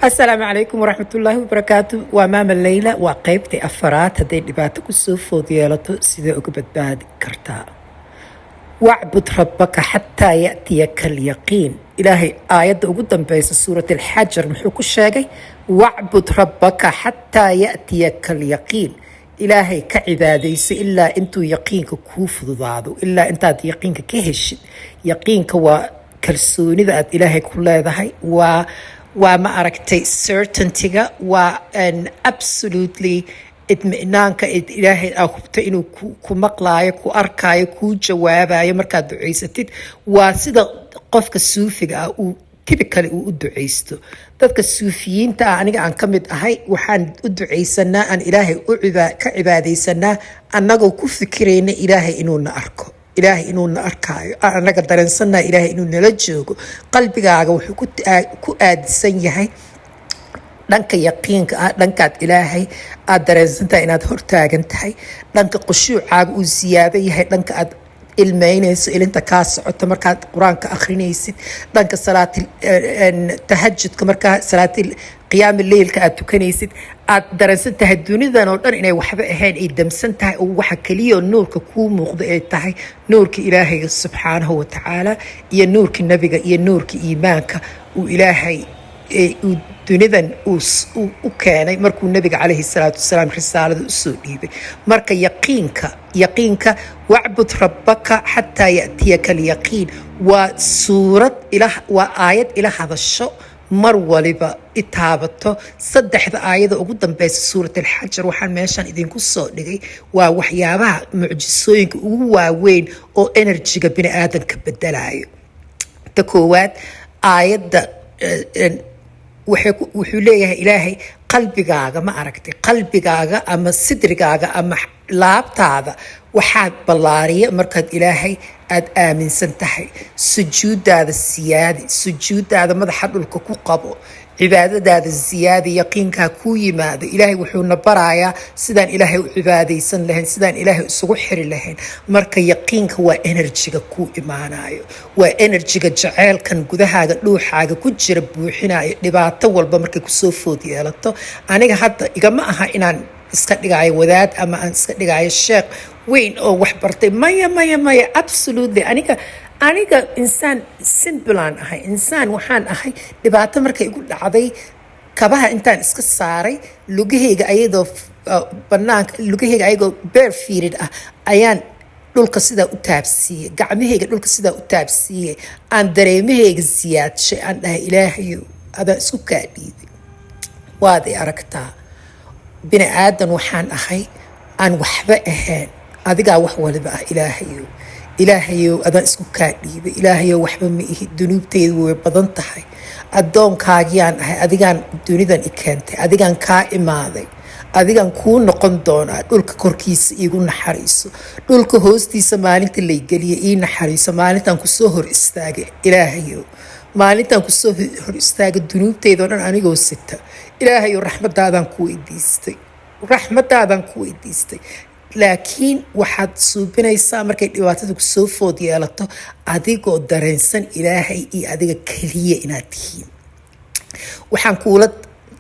السلام عليكم ورحمة الله وبركاته ومام الليلة وقيبتي أفرات هدي دباتك السوفو ديالتو سيدي أقبت باد كرتا واعبد ربك حتى يأتيك اليقين إلهي آيات قدام بيس سورة الحجر محوك الشاقي واعبد ربك حتى يأتيك اليقين إلهي كعباديس إلا أنتو يقينك كوف ضادو إلا أنت يقينك كهش يقينك وكالسوني ذات إلهي كل هذا وما أركتي certainty وأن absolutely إطمئنانك إلهي أخبت إنه كمقلايا كأركايا كجوابايا مركاد دعيستid وسيدا قفك السوفيغا typically u duceysto dadka suufiyiinta aniga aan kamid ahay waxaan u duceysanaa aan ilaahay ka cibaadeysanaa annagoo ku fikirayna ilaahay inuu na arko ilaahay inuu na arkaayo anaga dareensanaa ilaahay inuu nala joogo qalbigaaga wuxuu ku aadisan yahay dhanka yaqiinka ah dhankaad ilaahay aad dareensantahay inaad hortaagan tahay dhanka khushuucaaga uu siyaado yahay dhanka aad ilmeynayso ilinta kaa socoto markaad qur-aanka akhrinaysid dhanka tahajudka markaa salaatil qiyaam leylka aad tukanaysid aad dareensan tahay dunidan oo dhan inay waxba ahayn ay damsan tahay oo waxa kaliya nuurka kuu muuqda ay tahay nuurka ilaahay subxaanahu wa tacaala iyo nuurka nabiga iyo nuurka iimaanka uu ilaahay dunidan u keenay markuu nabiga calayhi salaatu wasalaam risaalada u soo dhiibay marka yaqiinka wacbud rabbaka xataa ya'tiyaka alyaqiin waa suurad waa aayad ila hadasho mar waliba itaabato saddexda aayada ugu dambeysa suurat alxajar waxaan meeshaan idinku soo dhigay waa waxyaabaha mucjisooyinka ugu waaweyn oo enerjiga bini aadanka bedelayo ta koowaad aayadda wuxuu leeyahay ilaahay qalbigaaga ma aragtay qalbigaaga ama sidrigaaga ama laabtaada waxaad ballaariya markaad ilaahay aad aaminsan tahay sujuudaada siyaadi sujuudaada madaxa dhulka ku qabo cibaadadaada ziyaadi yaqiinkaa kuu yimaado ilaahay wuxuuna barayaa sidaan ilaahay u cibaadaysan lahayn sidaan ilaahay isugu xiri lahayn marka yaqiinka waa enerjiga kuu imaanayo waa enerjiga jaceylkan gudahaaga dhuuxaaga ku jira buuxinayo dhibaato walba markay kusoo food yeelato aniga hadda igama aha inaan iska dhigayo wadaad ama aan iska dhigayo sheekh weyn oo wax bartay maya absolutely aniga insaan simbilaan ahay insaan waxaan ahay dhibaato markay igu dhacday kabaha intaan iska saaray lugahayga ayadoo banaanka lugahayga ayagoo bare feeted ah ayaan dhulka sidaa u taabsiiyey gacmahayga dhulka sidaa u taabsiiyey aan dareemahayga ziyaadshay aan dhahay ilaahayo adaan isku kaa dhiibay waad i aragtaa bini aadan waxaan ahay aan waxba ahayn adigaa wax waliba ah ilaahayow adaan isku kaa dhiibay ilaahayow waxba ma ihi dunuubteydu way badan tahay addoonkaagiaan ahay adigaan dunidan i keentay adigaan kaa imaaday adigaan kuu noqon doonaa dhulka korkiisa iigu naxariiso dhulka hoostiisa maalinta laygeliya ii naxariiso maalintaan kusoo hor istaagay ilaahayow maalintaan kusoo hor istaaga dunuubteydao dhan anigoo sita ilaahayow raxmadaadaan ku weydiistay laakiin waxaad suubinaysaa markay dhibaatada kusoo food yeelato adigoo dareensan ilaahay iyo adiga keliya inaad tihiin waxaan kuula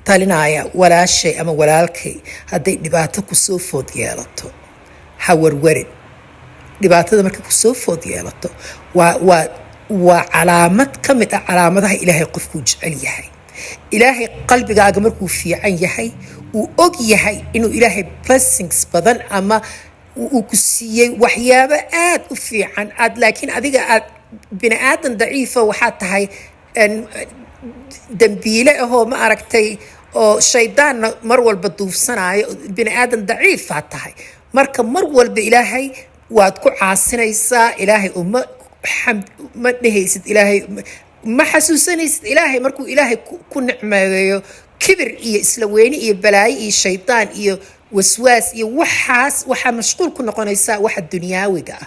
talinayaa walaashay ama walaalkay hadday dhibaato kusoo food yeelato ha warwarin dhibaatada markay kusoo food yeelato waa calaamad ka mid ah calaamadaha ilaahay qofkuu jecel yahay ilaahay qalbigaaga markuu fiican yahay uu og yahay inuu ilaahay blessings badan ama uu ku siiyey waxyaabo aad u fiican laakiin adiga aad bini aadan daciifa waxaad tahay dambiile ahoo ma aragtay oo shaydaanna mar walba duufsanaayo bini aadan daciifaad tahay marka mar walba ilaahay waad ku caasinaysaa ilaahay ma dhehaysid ilaahay ma xasuusanaysid ilaahay markuu ilaahay ku nicmeeyo kibir iyo isla weyni iyo balaayo iyo shaydaan iyo waswaas iyo waxaa mashquul ku noqonaysaa waxa dunyaawiga ah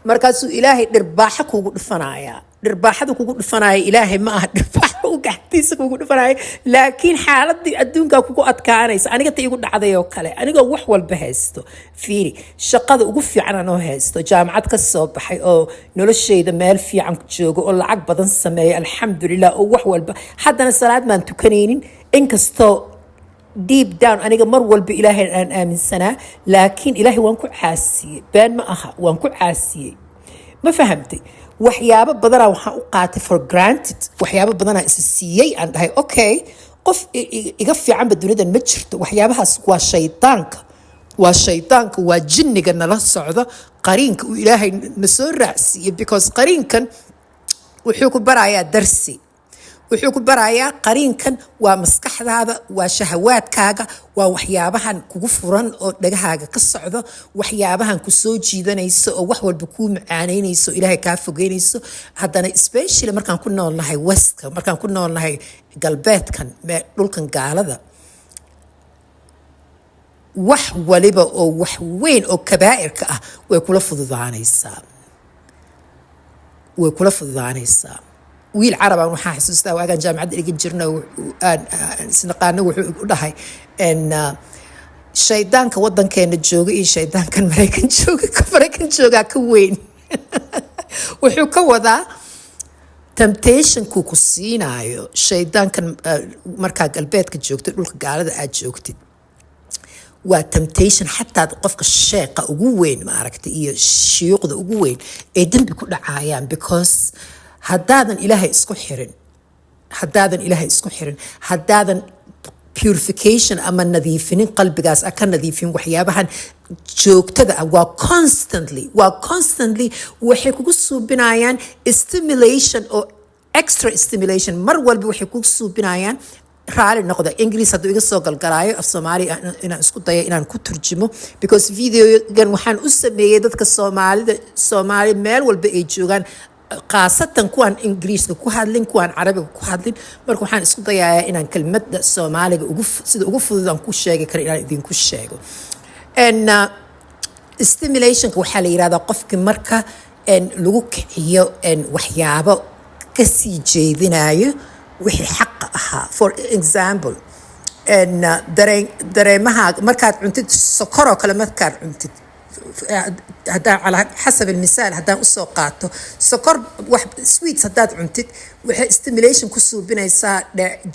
markaasuu ilaahay dhirbaaxo kugu dhifanayaa dhirbaaxada kugu dhifanaya ilaahay ma aha dhirbaaxo ugax tiisa kugu dhufanaya laakiin xaaladii adduunkaa kugu adkaanaysa aniga ta igu dhacday oo kale anigoo wax walba haysto fiiri shaqada ugu fiican anoo haysto jaamacad ka soo baxay oo noloshayda meel fiican ku joogo oo lacag badan sameeya alxamdulilah oo wax walba haddana salaad maan tukanaynin inkastoo deep down aniga mar walba ilaahay aan aaminsanaa laakiin ilaahay waan ku caasiyey been ma aha waan ku caasiyey ma fahamtay waxyaabo badanaa waxaan u qaatay for granted waxyaabo badanaa isa siiyey aan dhahay okay qof iga fiicanba dunidan ma jirto waxyaabahaas waa shaydaanka waa jinniga nala socdo qariinka uu ilaahay na soo raacsiiyey because qariinkan wuxuu ku barayaa darsi wuxuu ku barayaa qariinkan waa maskaxdaada waa shahawaadkaaga waa waxyaabahan kugu furan oo dhagahaaga ka socdo waxyaabahan ku soo jiidanayso oo wax walba kuu macaanaynayso ilaahay kaa fogeynayso haddana especially markaan ku noolnahay westka markaan ku noolnahay galbeedkan dhulkan gaalada wax waliba oo wax weyn oo kabaa'irka ah way kula fududaanaysaa wiil carabaan waxaa xasuustaa waagaan jaamacadda dhigin jirna isnaqaano wuxuu u dhahay shaydaanka waddankeena jooga iyo shaydaankan maraykan joogaa ka weyn wuxuu ka wadaa temptationku ku siinaayo shaydaankan markaa galbeedka joogtid dhulka gaalada aad joogtid waa temptation xataa qofka sheeqa ugu weyn maaragtay iyo shuyuuqda ugu weyn ee dembi ku dhacayaan because haddaadan ilaahay isku xirin haddaadan purification ama nadiifinin qalbigaas ka nadiifin waxyaabahan joogtada ah waa constantly waxay kugu suubinayaan stimulation oo extra stimulation mar walba waxay kugu suubinayaan raali noqda English hadduu iga soo galgalaayo af Soomaali inaan isku dayo inaan ku turjumo because videogan waxaan u sameeyay dadka Soomaali meel walba ay joogaan qaasatan kuwaan ingiriiska ku hadlin kuwaan carabiga ku hadlin marka waxaan isku dayayaa inaan kelmadda Soomaaliga sida ugu fudud aan ku sheegi karo inaan idinku sheego stimulationka waxaa la yiraahdaa qofka marka lagu kiciyo waxyaabo ka sii jeedinayo wixii xaq ahaa for example dareemaha markaad cuntid sokoroo kale markaad cuntid haddaan على حسب المثال haddaan usoo qaato sokor wax sweets haddaad cuntid waxay stimulation ku suubinaysaa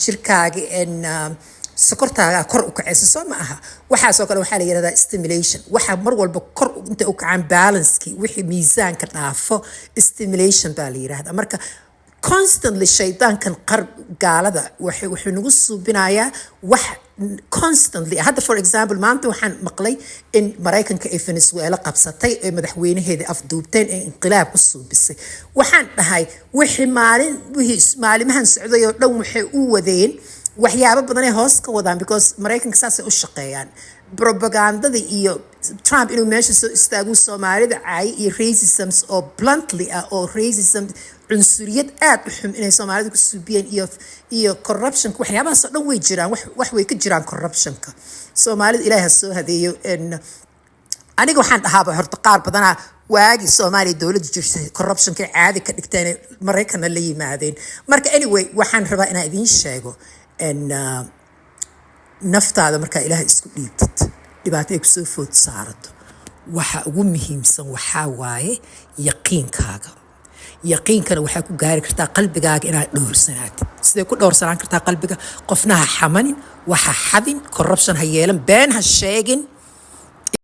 jirkaaga sokortaaga kor u kacayso soo ma aha waxaasoo kale waxaa la yidhahdaa stimulation waxaa mar walba kor inta u kacaan balancekii wixii miisaanka dhaafo stimulation baa la yidhahdaa marka constantly shaydaankan gaalada wuxuu nagu suubinayaa wax constantly hadda for example maanta waxaan maqlay in Mareykanka ay Venezuela qabsatay ee madaxweynaheeda afduubteen ee inqilaab ku suubisay waxaan dhahay wixii maalimahan socday oo dhan waxay u wadeen waxyaabo badan ay hoos ka wadaan because Mareykanka saas ay u shaqeeyaan propagandada iyo Trump inuu meesha soo istaago Soomaalida caay iyo racism oo bluntly oo racism cunsuriyad aad u xun inay Soomaalida ku suubiyeen iyo corruption waxyaabahaas oo dhan way jiraan wax way ka jiraan corruptionka Soomaalida Ilaahay soo hadeeyo aniga waxaan dhahaaba horta qaar badan waagi Soomaaliya dawladda jirtay corruptionka caadi ka dhigteen Mareykanna la yimaadeen marka anyway waxaan rabaa inaan idin sheego naftaada marka Ilaahay isku dhiibtid dhibaato ay ku soo food saarato waxa ugu muhiimsan waxa waaye yaqiinkana waxaa ku gaari kartaa qalbigaaga inaad dhowrsanaatid sidee ku dhowrsanaan kartaa qalbiga qofna ha xamanin waxa xadin corruption ha yeelan been ha sheegin